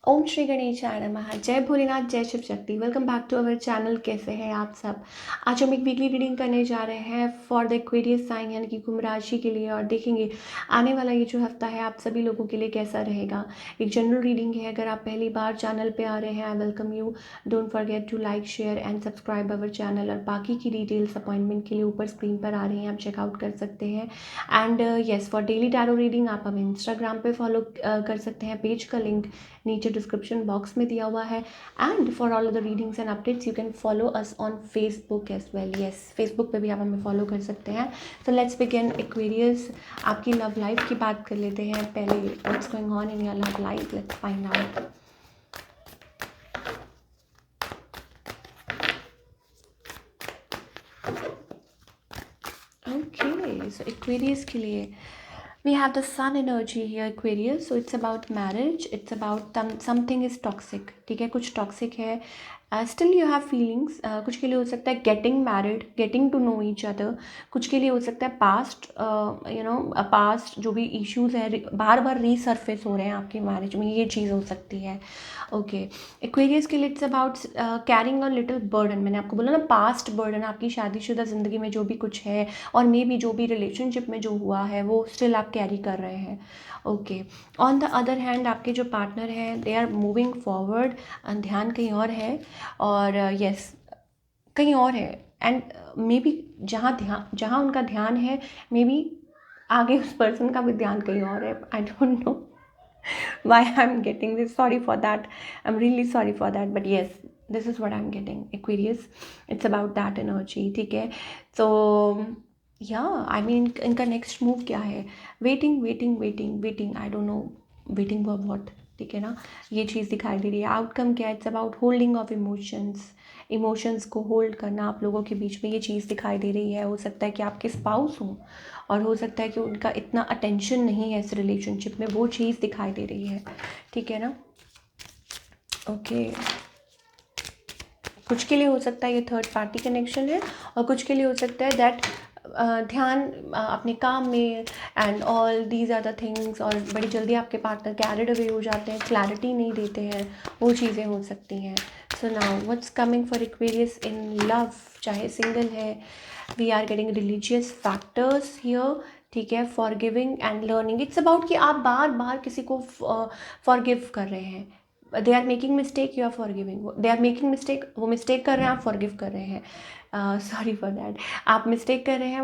ओम श्री गणेशाय नमः। जय भोलेनाथ, जय Shiv Shakti. Welcome back to our channel. कैसे हैं आप सब? आज हम एक वीकली रीडिंग करने जा रहे हैं फॉर द एक्वेरियस साइन यानी कि कुंभ राशि के लिए, और देखेंगे आने वाला ये जो हफ्ता है आप सभी लोगों के लिए कैसा रहेगा। एक जनरल रीडिंग है। अगर आप पहली बार चैनल पे आ रहे हैं, I welcome you. Don't forget to like, share and subscribe our channel. और बाकी की डिटेल्स अपॉइंटमेंट के लिए ऊपर स्क्रीन पर आ रही हैं, आप चेकआउट कर सकते हैं। And yes, for daily tarot reading आप हमें इंस्टाग्राम पे फॉलो कर सकते हैं। पेज का लिंक नीचे डिस्क्रिप्शन बॉक्स में दिया हुआ है। And for all the readings and updates you can follow us on Facebook as well. Yes, Facebook पे भी आप हमें फॉलो कर सकते हैं। तो लेट्स बिगिन। एक्वेरियस, आपकी लव लाइफ की बात कर लेते हैं पहले। What's going on in your love life, let's find out. Okay, so Aquarius के लिए we have the sun energy here, Aquarius. So it's about marriage, it's about something is toxic. ठीक है, कुछ toxic है। Still you have feelings. कुछ के लिए हो सकता है getting married, getting to know each other. कुछ के लिए हो सकता है पास्ट, पास्ट जो भी इश्यूज हैं बार बार रीसर्फेस हो रहे हैं आपकी मैरिज में, ये चीज़ हो सकती है। ओके, एक्वेरियस के लिए it's about carrying a little burden. मैंने आपको बोला ना, पास्ट बर्डन, आपकी शादीशुदा ज़िंदगी में जो भी कुछ है और मे बी जो भी रिलेशनशिप में जो हुआ है वो स्टिल आप कैरी कर रहे हैं। Okay, on the other hand आपके जो पार्टनर हैं दे आर मूविंग फॉरवर्ड, ध्यान कहीं और है। और यस, कहीं और है। एंड मे बी जहाँ उनका ध्यान है, मे बी आगे उस पर्सन का भी ध्यान कहीं और है। I don't know why I'm getting this. Sorry for that. I'm really sorry for that. But yes, this is what I'm getting. Aquarius, it's about that energy. ठीक है, so yeah, I mean इनका next move क्या है? Waiting waiting waiting waiting, I don't know waiting for what. ठीक है ना, ये चीज़ दिखाई दे रही है। आउटकम क्या है? It's about holding of emotions. Emotions को होल्ड करना आप लोगों के बीच में, ये चीज़ दिखाई दे रही है। हो सकता है कि आपके स्पाउस हों और हो सकता है कि उनका इतना अटेंशन नहीं है इस रिलेशनशिप में, वो चीज़ दिखाई दे रही है। ठीक है ना, ओके। कुछ के लिए हो सकता है ये थर्ड पार्टी कनेक्शन है, और कुछ के लिए हो सकता है दैट ध्यान अपने काम में and all these are the things, और बड़ी जल्दी आपके पार्टनर कैरिड अवे हो जाते हैं, क्लैरिटी नहीं देते हैं, वो चीज़ें हो सकती हैं। So now what's coming for Aquarius in love, चाहे सिंगल है, we are getting religious factors here. ठीक है, forgiving and learning, it's about कि आप बार बार किसी को फॉरगिव कर रहे हैं। They are making mistake, you are forgiving. They are making mistake, वो मिस्टेक कर रहे हैं, आप फॉरगिव कर रहे हैं। Sorry for that. आप मिस्टेक कर रहे हैं,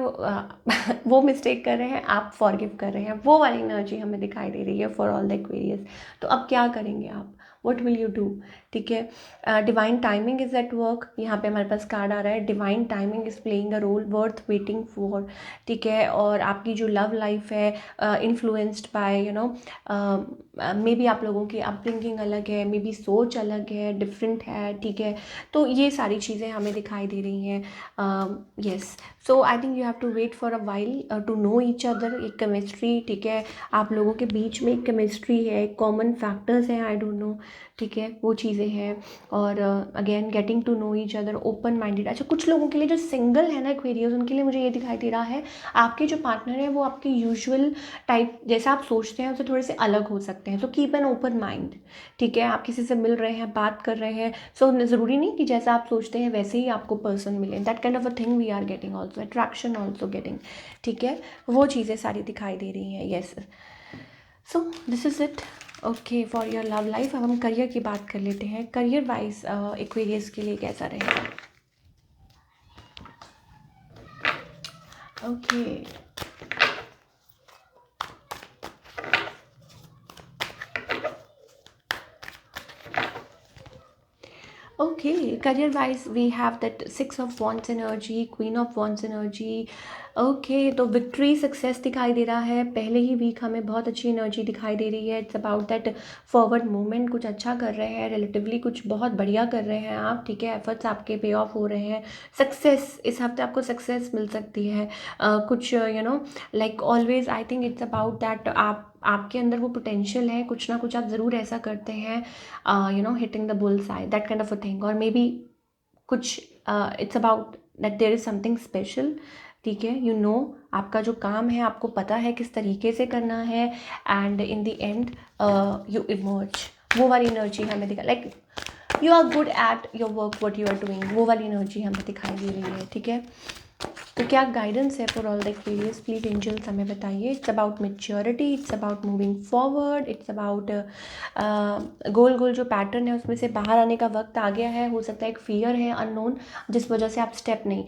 वो मिस्टेक कर रहे हैं, आप फॉरगिव कर रहे हैं। वो वाली एनर्जी हमें दिखाई दे रही है फॉर ऑल द एक्वेरियस। तो अब क्या करेंगे आप? What will you do? ठीक है, divine timing is at work. यहाँ पे हमारे पास कार्ड आ रहा है, divine timing is playing a role worth waiting for. ठीक है, और आपकी जो लव लाइफ है इन्फ्लुएंस्ड बाय मे बी आप लोगों की अपब्रिंगिंग अलग है, मे बी सोच अलग है, डिफरेंट है। ठीक है, तो ये सारी चीज़ें हमें दिखाई दे रही हैं। Yes, so I think you have to wait for a while to know each other. एक केमिस्ट्री, ठीक है, आप लोगों के बीच में एक केमिस्ट्री है, कॉमन फैक्टर्स हैं, आई डोंट नो। ठीक है, वो चीज़ें हैं। और again getting to know each other, open minded. अच्छा, कुछ लोगों के लिए जो सिंगल है ना एक्वेरियस, उनके लिए मुझे ये दिखाई दे रहा है आपके जो पार्टनर है वो आपके यूजुअल टाइप जैसा आप सोचते हैं उससे थोड़े से अलग हो सकते हैं। तो कीप एन ओपन माइंड। ठीक है, आप किसी से मिल रहे हैं, बात कर रहे हैं, सो ज़रूरी नहीं कि जैसा आप सोचते हैं वैसे ही आपको पर्सन मिले। That kind of a thing we are getting also, attraction also getting. ठीक है, वो चीज़ें सारी दिखाई दे रही हैं। Yes, so this is it. Okay, for your love life. अब हम करियर की बात कर लेते हैं। करियर वाइज एक्वेरियस के लिए कैसा रहेगा? Okay, okay, career wise we have that six of wands energy, queen of wands energy. Okay, तो विक्ट्री सक्सेस दिखाई दे रहा है। पहले ही वीक हमें बहुत अच्छी एनर्जी दिखाई दे रही है। It's about that forward movement, कुछ अच्छा कर रहे हैं, रिलेटिवली कुछ बहुत बढ़िया कर रहे हैं आप। ठीक है, एफर्ट्स आपके पे ऑफ हो रहे हैं। सक्सेस, इस हफ्ते आपको सक्सेस मिल सकती है। कुछ like always I think it's about that आपके अंदर वो पोटेंशियल है, कुछ ना कुछ आप ज़रूर ऐसा करते हैं, hitting the bull side, that kind of a thing. और मे बी कुछ it's about that there is something special. ठीक है, आपका जो काम है आपको पता है किस तरीके से करना है, and in the end you emerge. वो वाली एनर्जी हमें दिखा, like you are good at your work what you are doing, वो वाली एनर्जी हमें दिखाई दे रही है, ठीक है। तो क्या गाइडेंस है for all the Aquarius, please angels हमें बताइए। It's about maturity, it's about moving forward, it's about goal goal जो पैटर्न है उसमें से बाहर आने का वक्त आ गया है। हो सकता है एक फियर है अननोन, जिस वजह से आप स्टेप नहीं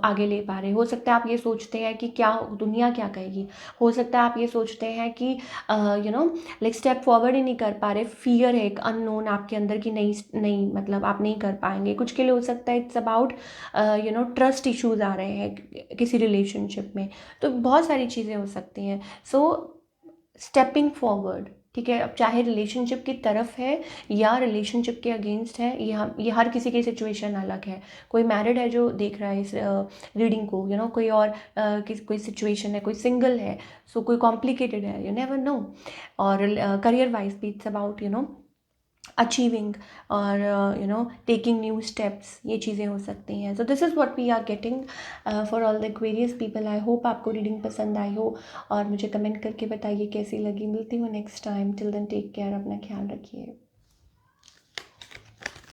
आगे ले पा रहे। हो सकता है आप ये सोचते हैं कि क्या दुनिया क्या कहेगी, हो सकता है आप ये सोचते हैं कि लाइक स्टेप फॉरवर्ड ही नहीं कर पा रहे, फियर है एक अननोन आपके अंदर की, नहीं नहीं मतलब आप नहीं कर पाएंगे। कुछ के लिए हो सकता है इट्स अबाउट ट्रस्ट इश्यूज आ रहे हैं किसी रिलेशनशिप में, तो बहुत सारी चीज़ें हो सकती हैं। सो स्टेपिंग फॉरवर्ड, ठीक है, अब चाहे रिलेशनशिप की तरफ है या रिलेशनशिप के अगेंस्ट है, ये हर किसी की सिचुएशन अलग है। कोई मैरिड है जो देख रहा है इस रीडिंग को, कोई और कोई सिचुएशन है, कोई सिंगल है, सो कोई कॉम्प्लिकेटेड है, यू नेवर नो। और करियर वाइज भी इट्स अबाउट अचीविंग और टेकिंग न्यू स्टेप्स, ये चीज़ें हो सकती हैं। So this is what we are getting for all the Aquarius people. I hope आपको रीडिंग पसंद आई हो, और मुझे कमेंट करके बताइए कैसी लगी। मिलती हूँ next time, till then take care, अपना ख्याल रखिए।